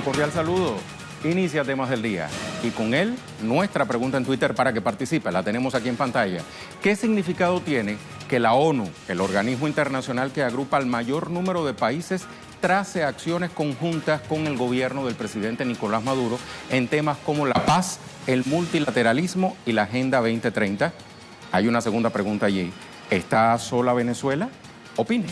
Un cordial saludo. Inicia Temas del Día. Y con él, nuestra pregunta en Twitter para que participe. La tenemos aquí en pantalla. ¿Qué significado tiene que la ONU, el organismo internacional que agrupa al mayor número de países, trace acciones conjuntas con el gobierno del presidente Nicolás Maduro en temas como la paz, el multilateralismo y la Agenda 2030? Hay una segunda pregunta allí. ¿Está sola Venezuela? Opine.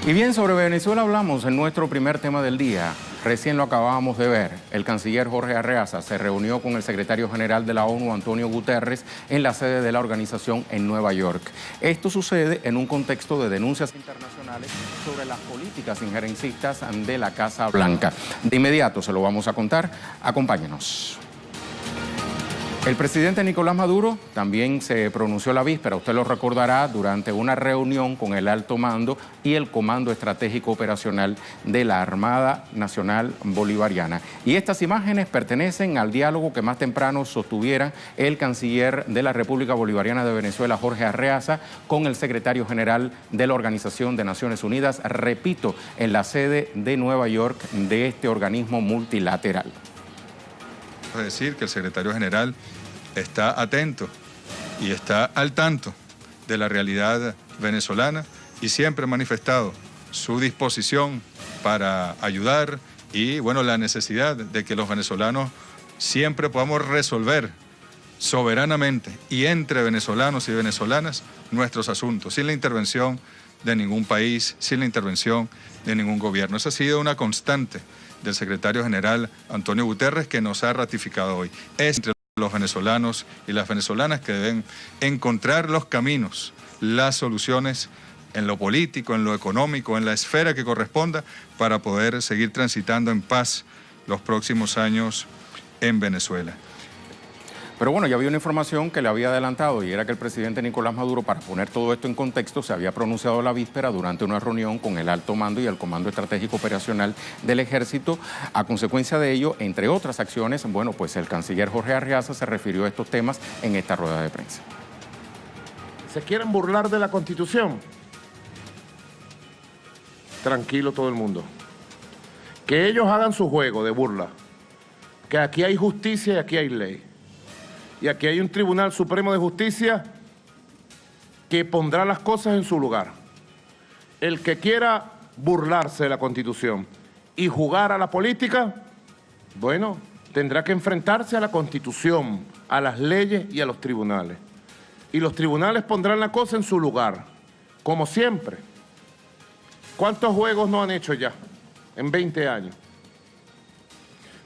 Y bien, sobre Venezuela hablamos en nuestro primer tema del día. Recién lo acabábamos de ver. El canciller Jorge Arreaza se reunió con el secretario general de la ONU, Antonio Guterres, en la sede de la organización en Nueva York. Esto sucede en un contexto de denuncias internacionales sobre las políticas injerencistas de la Casa Blanca. De inmediato se lo vamos a contar. Acompáñenos. El presidente Nicolás Maduro también se pronunció la víspera, usted lo recordará, durante una reunión con el alto mando y el Comando Estratégico Operacional de la Armada Nacional Bolivariana. Y estas imágenes pertenecen al diálogo que más temprano sostuviera el canciller de la República Bolivariana de Venezuela, Jorge Arreaza, con el secretario general de la Organización de Naciones Unidas, repito, en la sede de Nueva York de este organismo multilateral. Es decir, que el secretario general está atento y está al tanto de la realidad venezolana y siempre ha manifestado su disposición para ayudar y, bueno, la necesidad de que los venezolanos siempre podamos resolver soberanamente y entre venezolanos y venezolanas nuestros asuntos, sin la intervención de ningún país, sin la intervención de ningún gobierno. Esa ha sido una constante del secretario general Antonio Guterres, que nos ha ratificado hoy. Es entre los venezolanos y las venezolanas que deben encontrar los caminos, las soluciones en lo político, en lo económico, en la esfera que corresponda, para poder seguir transitando en paz los próximos años en Venezuela. Pero bueno, ya había una información que le había adelantado y era que el presidente Nicolás Maduro, para poner todo esto en contexto, se había pronunciado la víspera durante una reunión con el alto mando y el Comando Estratégico Operacional del Ejército. A consecuencia de ello, entre otras acciones, bueno, pues el canciller Jorge Arreaza se refirió a estos temas en esta rueda de prensa. ¿Se quieren burlar de la Constitución? Tranquilo todo el mundo. Que ellos hagan su juego de burla. Que aquí hay justicia y aquí hay ley. Y aquí hay un Tribunal Supremo de Justicia que pondrá las cosas en su lugar. El que quiera burlarse de la Constitución y jugar a la política, bueno, tendrá que enfrentarse a la Constitución, a las leyes y a los tribunales. Y los tribunales pondrán la cosa en su lugar, como siempre. ¿Cuántos juegos no han hecho ya en 20 años?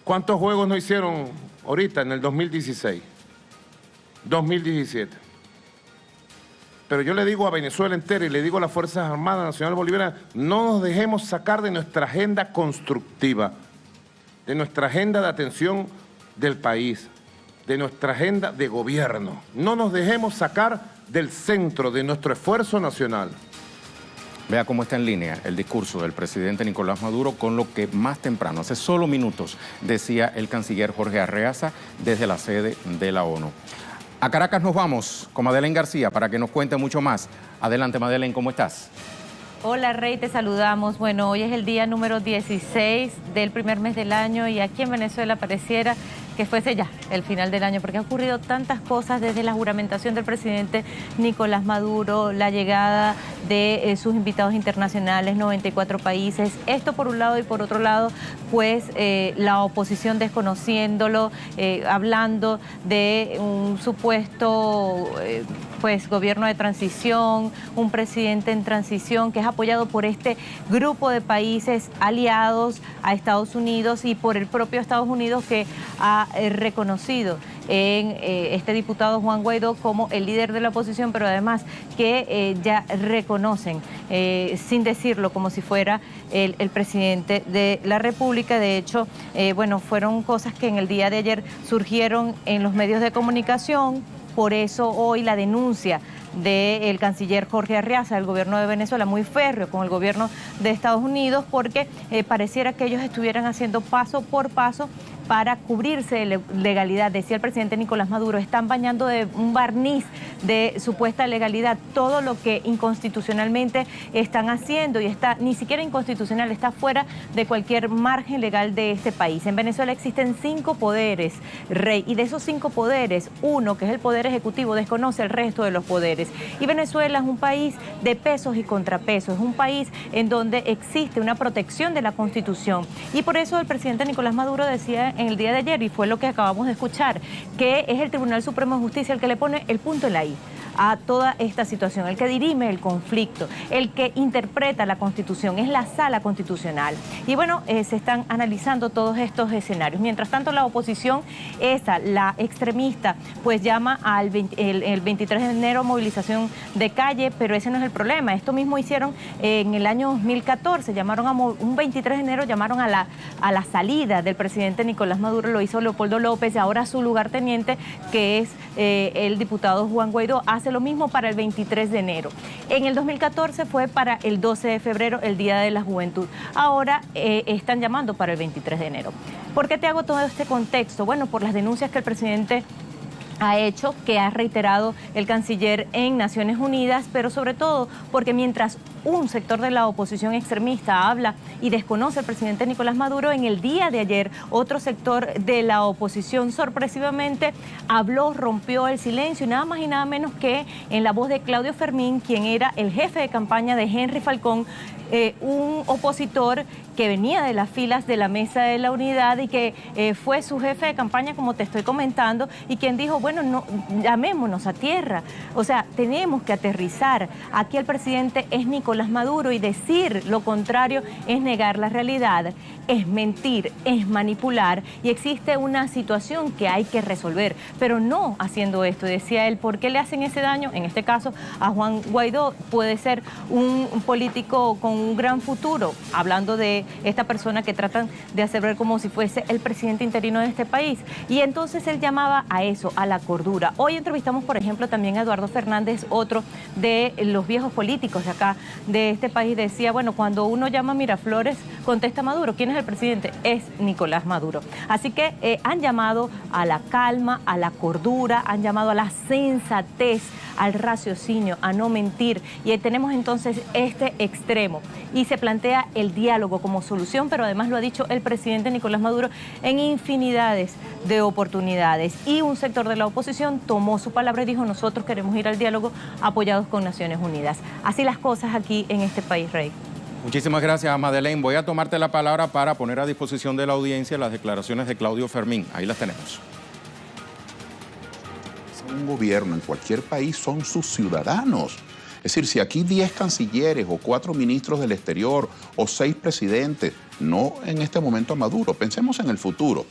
¿Cuántos juegos no hicieron ahorita en el 2016? 2017. Pero yo le digo a Venezuela entera y le digo a las Fuerzas Armadas Nacional Bolivariana, no nos dejemos sacar de nuestra agenda constructiva, de nuestra agenda de atención del país, de nuestra agenda de gobierno. No nos dejemos sacar del centro de nuestro esfuerzo nacional. Vea cómo está en línea el discurso del presidente Nicolás Maduro con lo que más temprano, hace solo minutos, decía el canciller Jorge Arreaza desde la sede de la ONU. A Caracas nos vamos con Madeleine García para que nos cuente mucho más. Adelante, Madeleine, ¿cómo estás? Hola, Rey, te saludamos. Bueno, hoy es el día número 16 del primer mes del año y aquí en Venezuela pareciera que fuese ya el final del año, porque ha ocurrido tantas cosas desde la juramentación del presidente Nicolás Maduro, la llegada de sus invitados internacionales, 94 países, esto por un lado y por otro lado, pues la oposición desconociéndolo, hablando de un supuesto pues gobierno de transición, un presidente en transición que es apoyado por este grupo de países aliados a Estados Unidos y por el propio Estados Unidos que ha reconocido en este diputado Juan Guaidó como el líder de la oposición, pero además que ya reconocen, sin decirlo, como si fuera el presidente de la República. De hecho, bueno, fueron cosas que en el día de ayer surgieron en los medios de comunicación. Por eso hoy la denuncia del canciller Jorge Arreaza del gobierno de Venezuela, muy férreo con el gobierno de Estados Unidos, porque pareciera que ellos estuvieran haciendo paso por paso para cubrirse de legalidad. Decía el presidente Nicolás Maduro, están bañando de un barniz de supuesta legalidad todo lo que inconstitucionalmente están haciendo, y está ni siquiera inconstitucional, está fuera de cualquier margen legal de este país. En Venezuela existen 5 poderes, Rey, y de esos 5 poderes, uno, que es el poder ejecutivo, desconoce el resto de los poderes. Y Venezuela es un país de pesos y contrapesos, es un país en donde existe una protección de la Constitución. Y por eso el presidente Nicolás Maduro decía en el día de ayer, y fue lo que acabamos de escuchar, que es el Tribunal Supremo de Justicia el que le pone el punto en la I a toda esta situación, el que dirime el conflicto, el que interpreta la Constitución, es la Sala Constitucional. Y bueno, se están analizando todos estos escenarios. Mientras tanto, la oposición, la extremista, pues llama el 23 de enero movilización de calle, pero ese no es el problema. Esto mismo hicieron en el año 2014, un 23 de enero llamaron a la salida del presidente Nicolás Maduro, lo hizo Leopoldo López, y ahora su lugarteniente, que es el diputado Juan Guaidó, hace lo mismo para el 23 de enero. En el 2014 fue para el 12 de febrero, el Día de la Juventud. Ahora están llamando para el 23 de enero. ¿Por qué te hago todo este contexto? Bueno, por las denuncias que el presidente ha hecho, que ha reiterado el canciller en Naciones Unidas, pero sobre todo porque mientras un sector de la oposición extremista habla y desconoce al presidente Nicolás Maduro, en el día de ayer otro sector de la oposición sorpresivamente habló, rompió el silencio, y nada más y nada menos que en la voz de Claudio Fermín, quien era el jefe de campaña de Henry Falcón, un opositor que venía de las filas de la Mesa de la Unidad y que fue su jefe de campaña, como te estoy comentando, y quien dijo, bueno, no, llamémonos a tierra, o sea, tenemos que aterrizar. Aquí el presidente es Nicolás Maduro, y decir lo contrario es negar la realidad, es mentir, es manipular, y existe una situación que hay que resolver, pero no haciendo esto. Decía él, ¿por qué le hacen ese daño? En este caso a Juan Guaidó, puede ser un político con un gran futuro, hablando de esta persona que tratan de hacer ver como si fuese el presidente interino de este país. Y entonces él llamaba a eso, a la cordura. Hoy entrevistamos, por ejemplo, también a Eduardo Fernández, otro de los viejos políticos de acá, de este país. Decía, bueno, cuando uno llama a Miraflores, contesta Maduro. ¿Quién es el presidente? Es Nicolás Maduro. Así que han llamado a la calma, a la cordura, han llamado a la sensatez, al raciocinio, a no mentir. Y ahí tenemos entonces este extremo. Y se plantea el diálogo como solución, pero además lo ha dicho el presidente Nicolás Maduro en infinidades de oportunidades. Y un sector de la oposición tomó su palabra y dijo, nosotros queremos ir al diálogo apoyados con Naciones Unidas. Así las cosas aquí en este país, Rey. Muchísimas gracias, Madeleine. Voy a tomarte la palabra para poner a disposición de la audiencia las declaraciones de Claudio Fermín. Ahí las tenemos. Un gobierno en cualquier país son sus ciudadanos. Es decir, si aquí 10 cancilleres o 4 ministros del exterior o 6 presidentes, no en este momento a Maduro, pensemos en el futuro,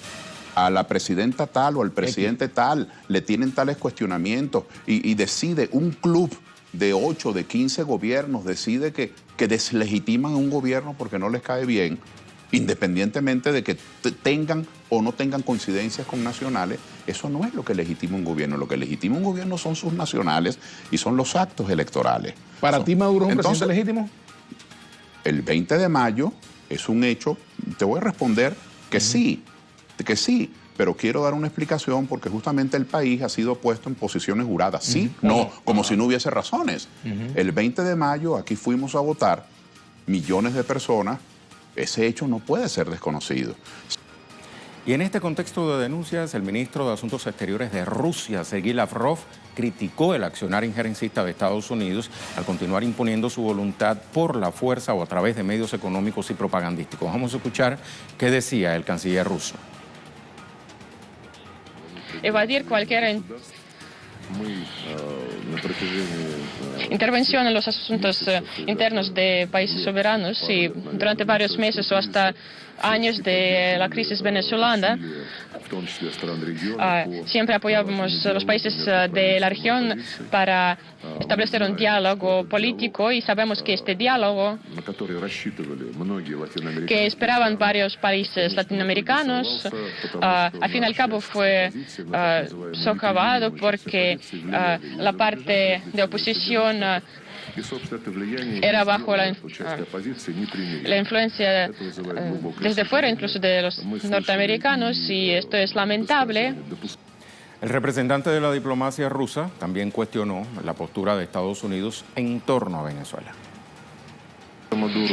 a la presidenta tal o al presidente tal le tienen tales cuestionamientos y decide un club de 8, de 15 gobiernos, decide que deslegitiman a un gobierno porque no les cae bien, independientemente de que tengan o no tengan coincidencias con nacionales, eso no es lo que legitima un gobierno. Lo que legitima un gobierno son sus nacionales y son los actos electorales. ¿Para ti Maduro es un presidente legítimo? El 20 de mayo es un hecho, te voy a responder que sí, pero quiero dar una explicación porque justamente el país ha sido puesto en posiciones juradas. Sí, no, como si no hubiese razones. El 20 de mayo aquí fuimos a votar millones de personas. Ese hecho no puede ser desconocido. Y en este contexto de denuncias, el ministro de Asuntos Exteriores de Rusia, Sergei Lavrov, criticó el accionar injerencista de Estados Unidos al continuar imponiendo su voluntad por la fuerza o a través de medios económicos y propagandísticos. Vamos a escuchar qué decía el canciller ruso. Evadir cualquier intervención en los asuntos internos de países soberanos, y durante varios meses o hasta años de la crisis venezolana, siempre apoyábamos a los países de la región para establecer un diálogo político, y sabemos que este diálogo que esperaban varios países latinoamericanos, al fin y al cabo fue socavado porque la parte de oposición era bajo la influencia desde fuera, incluso de los norteamericanos, y esto es lamentable. El representante de la diplomacia rusa también cuestionó la postura de Estados Unidos en torno a Venezuela.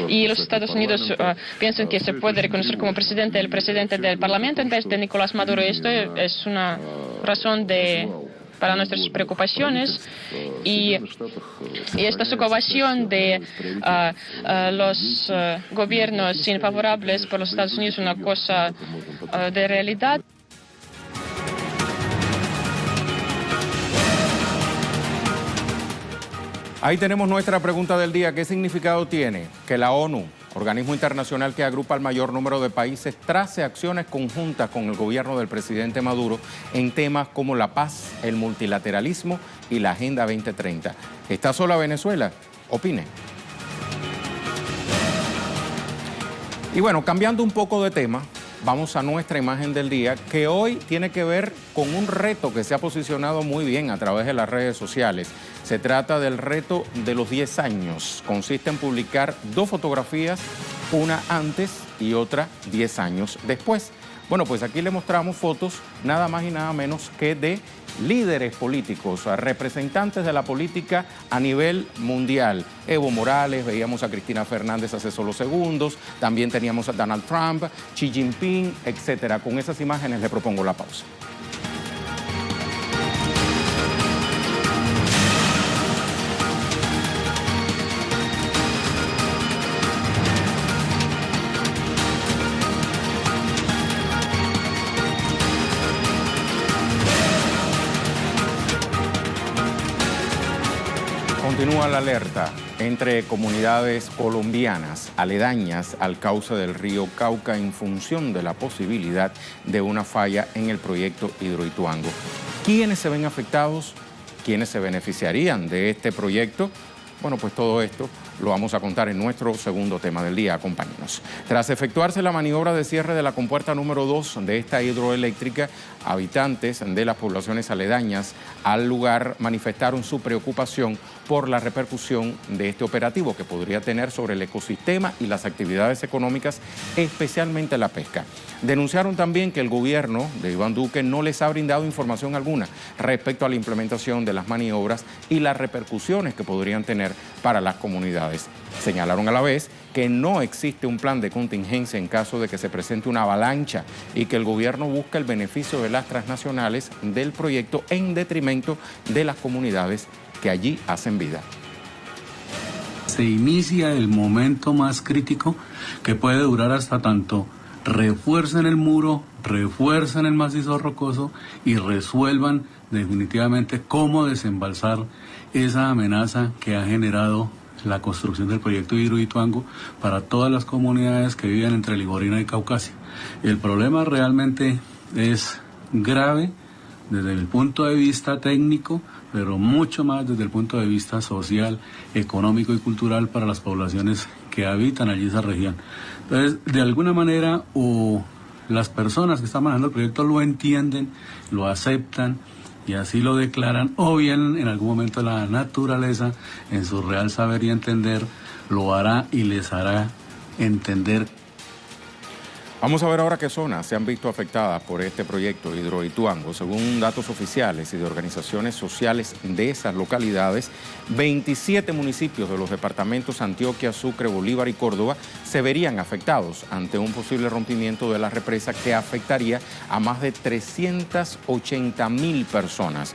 Y los Estados Unidos piensan que se puede reconocer como presidente el presidente del Parlamento en vez de Nicolás Maduro. Esto es una razón para nuestras preocupaciones, y esta socavación de los gobiernos infavorables por los Estados Unidos es una cosa de realidad. Ahí tenemos nuestra pregunta del día. ¿Qué significado tiene que la ONU, organismo internacional que agrupa al mayor número de países, trace acciones conjuntas con el gobierno del presidente Maduro en temas como la paz, el multilateralismo y la Agenda 2030? ¿Está sola Venezuela? Opine. Y bueno, cambiando un poco de tema, vamos a nuestra imagen del día, que hoy tiene que ver con un reto que se ha posicionado muy bien a través de las redes sociales. Se trata del reto de los 10 años. Consiste en publicar 2 fotografías, una antes y otra 10 años después. Bueno, pues aquí le mostramos fotos nada más y nada menos que de líderes políticos, representantes de la política a nivel mundial. Evo Morales, veíamos a Cristina Fernández hace solo segundos, también teníamos a Donald Trump, Xi Jinping, etcétera. Con esas imágenes le propongo la pausa. Continúa la alerta entre comunidades colombianas aledañas al cauce del río Cauca en función de la posibilidad de una falla en el proyecto Hidroituango. ¿Quiénes se ven afectados? ¿Quiénes se beneficiarían de este proyecto? Bueno, pues todo esto lo vamos a contar en nuestro segundo tema del día. Acompáñenos. Tras efectuarse la maniobra de cierre de la compuerta número 2 de esta hidroeléctrica, habitantes de las poblaciones aledañas al lugar manifestaron su preocupación por la repercusión de este operativo que podría tener sobre el ecosistema y las actividades económicas, especialmente la pesca. Denunciaron también que el gobierno de Iván Duque no les ha brindado información alguna respecto a la implementación de las maniobras y las repercusiones que podrían tener para las comunidades. Señalaron a la vez que no existe un plan de contingencia en caso de que se presente una avalancha y que el gobierno busca el beneficio de las transnacionales del proyecto en detrimento de las comunidades que allí hacen vida. Se inicia el momento más crítico que puede durar hasta tanto refuercen el muro, refuercen el macizo rocoso y resuelvan definitivamente cómo desembalsar esa amenaza que ha generado la construcción del proyecto Hidroituango para todas las comunidades que viven entre Ligorina y Caucasia. El problema realmente es grave desde el punto de vista técnico, pero mucho más desde el punto de vista social, económico y cultural para las poblaciones que habitan allí esa región. Entonces, de alguna manera, o las personas que están manejando el proyecto lo entienden, lo aceptan y así lo declaran, o bien en algún momento la naturaleza, en su real saber y entender, lo hará y les hará entender. Vamos a ver ahora qué zonas se han visto afectadas por este proyecto Hidroituango. Según datos oficiales y de organizaciones sociales de esas localidades, 27 municipios de los departamentos Antioquia, Sucre, Bolívar y Córdoba se verían afectados ante un posible rompimiento de la represa que afectaría a más de 380.000 personas.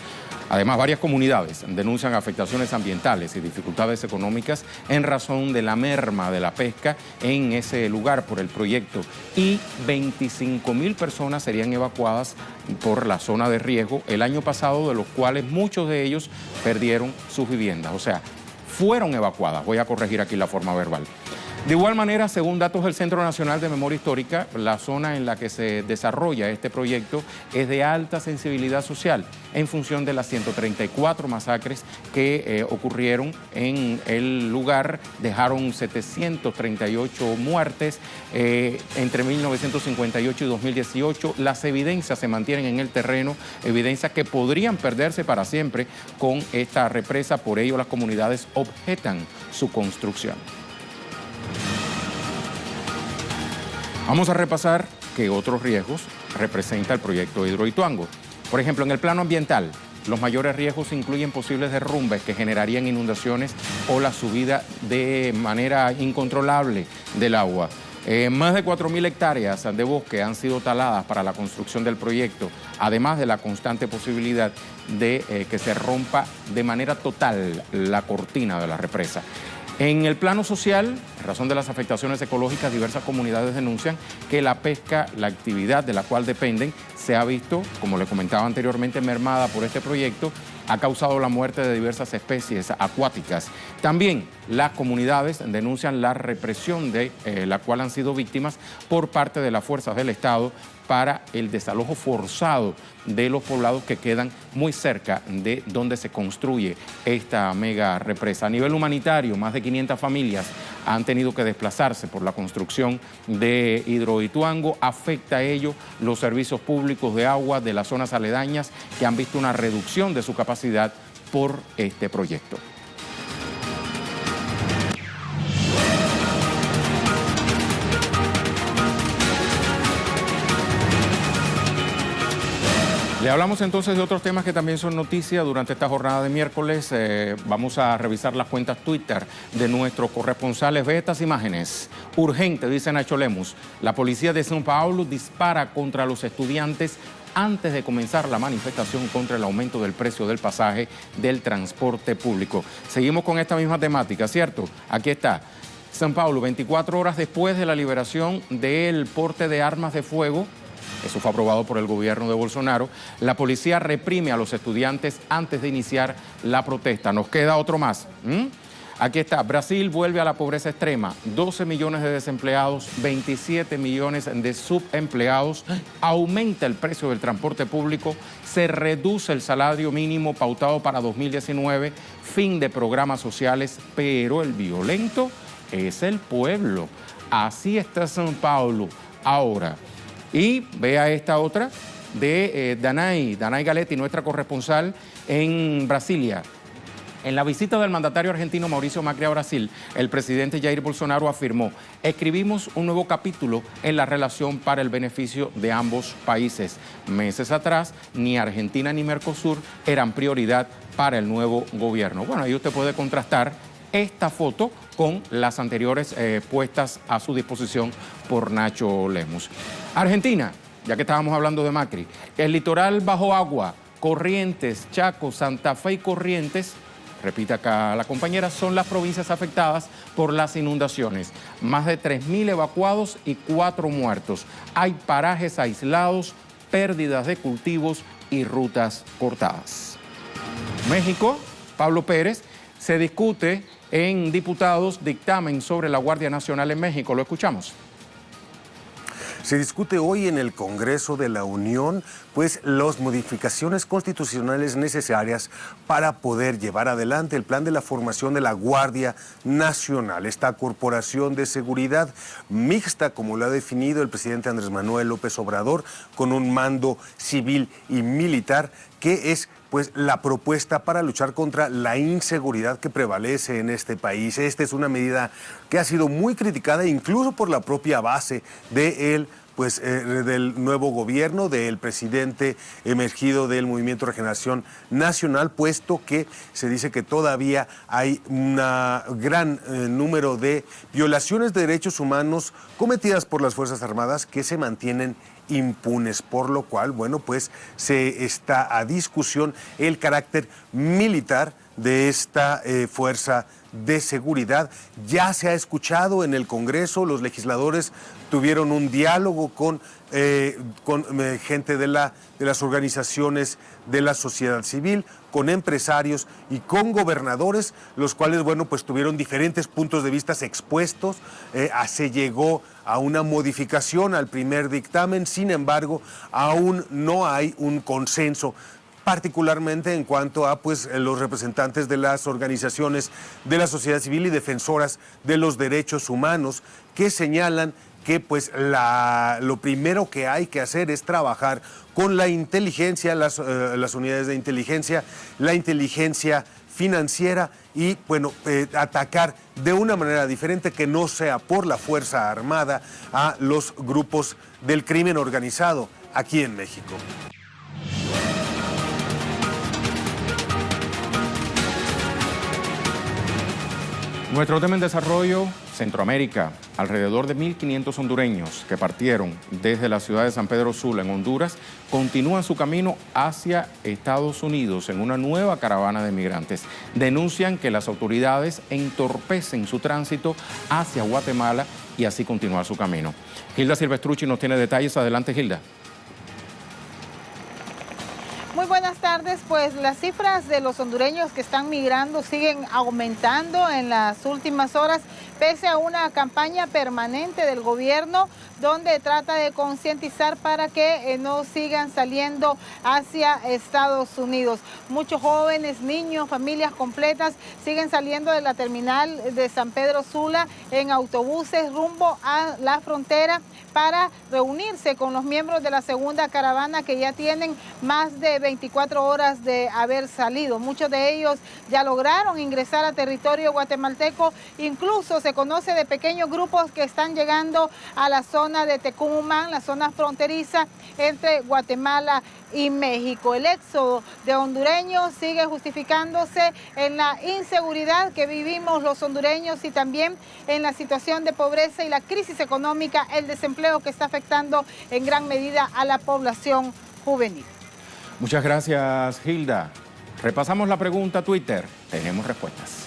Además, varias comunidades denuncian afectaciones ambientales y dificultades económicas en razón de la merma de la pesca en ese lugar por el proyecto, y 25.000 personas serían evacuadas por la zona de riesgo el año pasado, de los cuales muchos de ellos perdieron sus viviendas, o sea, fueron evacuadas. Voy a corregir aquí la forma verbal. De igual manera, según datos del Centro Nacional de Memoria Histórica, la zona en la que se desarrolla este proyecto es de alta sensibilidad social en función de las 134 masacres que ocurrieron en el lugar. Dejaron 738 muertes entre 1958 y 2018. Las evidencias se mantienen en el terreno, evidencias que podrían perderse para siempre con esta represa. Por ello, las comunidades objetan su construcción. Vamos a repasar qué otros riesgos representa el proyecto Hidroituango. Por ejemplo, en el plano ambiental, los mayores riesgos incluyen posibles derrumbes que generarían inundaciones o la subida de manera incontrolable del agua. Más de 4.000 hectáreas de bosque han sido taladas para la construcción del proyecto, además de la constante posibilidad de que se rompa de manera total la cortina de la represa. En el plano social, en razón de las afectaciones ecológicas, diversas comunidades denuncian que la pesca, la actividad de la cual dependen, se ha visto, como le comentaba anteriormente, mermada por este proyecto. Ha causado la muerte de diversas especies acuáticas. También las comunidades denuncian la represión de la cual han sido víctimas por parte de las fuerzas del Estado para el desalojo forzado de los poblados que quedan muy cerca de donde se construye esta mega represa. A nivel humanitario, más de 500 familias han tenido que desplazarse por la construcción de Hidroituango. Afecta a ello los servicios públicos de agua de las zonas aledañas, que han visto una reducción de su capacidad por este proyecto. Le hablamos entonces de otros temas que también son noticia durante esta jornada de miércoles. Vamos a revisar las cuentas Twitter de nuestros corresponsales. Ve estas imágenes. Urgente, dice Nacho Lemus. La policía de São Paulo dispara contra los estudiantes antes de comenzar la manifestación contra el aumento del precio del pasaje del transporte público. Seguimos con esta misma temática, ¿cierto? Aquí está. São Paulo, 24 horas después de la liberación del porte de armas de fuego. Eso fue aprobado por el gobierno de Bolsonaro. La policía reprime a los estudiantes antes de iniciar la protesta. Nos queda otro más. Aquí está. Brasil vuelve a la pobreza extrema. 12 millones de desempleados, 27 millones de subempleados. Aumenta el precio del transporte público. Se reduce el salario mínimo pautado para 2019. Fin de programas sociales. Pero el violento es el pueblo. Así está São Paulo ahora. Y vea esta otra de Danay Galetti, nuestra corresponsal en Brasilia. En la visita del mandatario argentino Mauricio Macri a Brasil, el presidente Jair Bolsonaro afirmó: escribimos un nuevo capítulo en la relación para el beneficio de ambos países. Meses atrás, ni Argentina ni Mercosur eran prioridad para el nuevo gobierno. Bueno, ahí usted puede contrastar esta foto con las anteriores puestas a su disposición por Nacho Lemus. Argentina, ya que estábamos hablando de Macri, el litoral bajo agua, Corrientes, Chaco, Santa Fe y Corrientes, repite acá la compañera, son las provincias afectadas por las inundaciones. Más de 3.000 evacuados y 4 muertos. Hay parajes aislados, pérdidas de cultivos y rutas cortadas. México, Pablo Pérez, se discute en diputados dictamen sobre la Guardia Nacional en México. Lo escuchamos. Se discute hoy en el Congreso de la Unión, pues, las modificaciones constitucionales necesarias para poder llevar adelante el plan de la formación de la Guardia Nacional, esta corporación de seguridad mixta, como lo ha definido el presidente Andrés Manuel López Obrador, con un mando civil y militar, que es pues la propuesta para luchar contra la inseguridad que prevalece en este país. Esta es una medida que ha sido muy criticada incluso por la propia base del nuevo gobierno, del presidente emergido del Movimiento de Regeneración Nacional, puesto que se dice que todavía hay un gran número de violaciones de derechos humanos cometidas por las Fuerzas Armadas que se mantienen impunes, por lo cual, bueno, pues se está a discusión el carácter militar de esta fuerza de seguridad. Ya se ha escuchado en el Congreso, los legisladores tuvieron un diálogo con con gente de las organizaciones de la sociedad civil, con empresarios y con gobernadores, los cuales, bueno, pues tuvieron diferentes puntos de vista expuestos. Se llegó a una modificación al primer dictamen, sin embargo, aún no hay un consenso, particularmente en cuanto a pues, los representantes de las organizaciones de la sociedad civil y defensoras de los derechos humanos, que señalan que pues lo primero que hay que hacer es trabajar con la inteligencia, las unidades de inteligencia, la inteligencia financiera y bueno, atacar de una manera diferente, que no sea por la fuerza armada, a los grupos del crimen organizado aquí en México. Nuestro tema en desarrollo, Centroamérica. Alrededor de 1.500 hondureños que partieron desde la ciudad de San Pedro Sula, en Honduras, continúan su camino hacia Estados Unidos en una nueva caravana de migrantes. Denuncian que las autoridades entorpecen su tránsito hacia Guatemala y así continuar su camino. Gilda Silvestrucci nos tiene detalles. Adelante, Gilda. Muy buenas tardes. Pues las cifras de los hondureños que están migrando siguen aumentando en las últimas horas, pese a una campaña permanente del gobierno donde trata de concientizar para que no sigan saliendo hacia Estados Unidos. Muchos jóvenes, niños, familias completas siguen saliendo de la terminal de San Pedro Sula en autobuses rumbo a la frontera para reunirse con los miembros de la segunda caravana, que ya tienen más de 24 horas de haber salido. Muchos de ellos ya lograron ingresar a territorio guatemalteco. Incluso se conoce de pequeños grupos que están llegando a la zona de Tecumumán, la zona fronteriza entre Guatemala y México. El éxodo de hondureños sigue justificándose en la inseguridad que vivimos los hondureños y también en la situación de pobreza y la crisis económica, el desempleo que está afectando en gran medida a la población juvenil. Muchas gracias, Gilda. Repasamos la pregunta Twitter. Tenemos respuestas.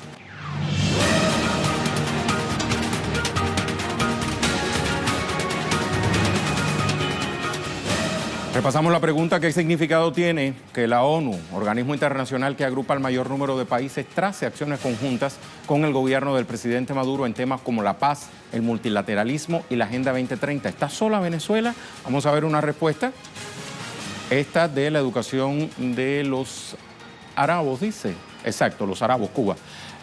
Repasamos la pregunta: ¿qué significado tiene que la ONU, organismo internacional que agrupa al mayor número de países, trace acciones conjuntas con el gobierno del presidente Maduro en temas como la paz, el multilateralismo y la Agenda 2030? ¿Está sola Venezuela? Vamos a ver una respuesta. Esta de la educación de los árabes, dice. Exacto, los árabes, Cuba.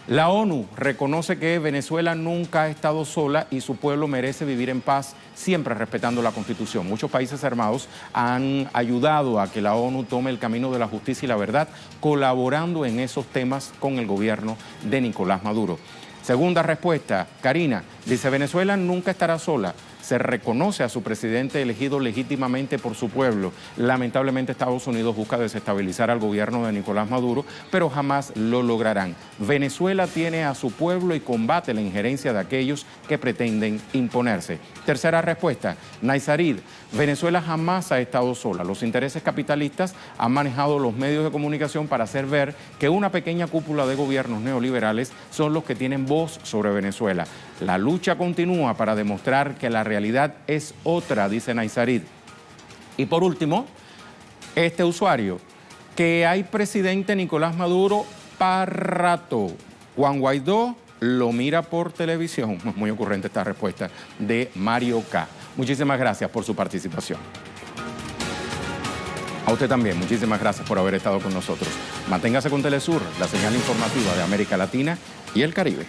La ONU reconoce que Venezuela nunca ha estado sola y su pueblo merece vivir en paz, siempre respetando la Constitución. Muchos países armados han ayudado a que la ONU tome el camino de la justicia y la verdad, colaborando en esos temas con el gobierno de Nicolás Maduro. Segunda respuesta, Karina, dice: Venezuela nunca estará sola. Se reconoce a su presidente elegido legítimamente por su pueblo. Lamentablemente Estados Unidos busca desestabilizar al gobierno de Nicolás Maduro, pero jamás lo lograrán. Venezuela tiene a su pueblo y combate la injerencia de aquellos que pretenden imponerse. Tercera respuesta, Naisarid, Venezuela jamás ha estado sola. Los intereses capitalistas han manejado los medios de comunicación para hacer ver que una pequeña cúpula de gobiernos neoliberales son los que tienen voz sobre Venezuela. La lucha continúa para demostrar que la realidad es otra, dice Naisarid. Y por último, este usuario, que hay presidente Nicolás Maduro para rato. Juan Guaidó lo mira por televisión. Muy ocurrente esta respuesta de Mario K. Muchísimas gracias por su participación. A usted también, muchísimas gracias por haber estado con nosotros. Manténgase con Telesur, la señal informativa de América Latina y el Caribe.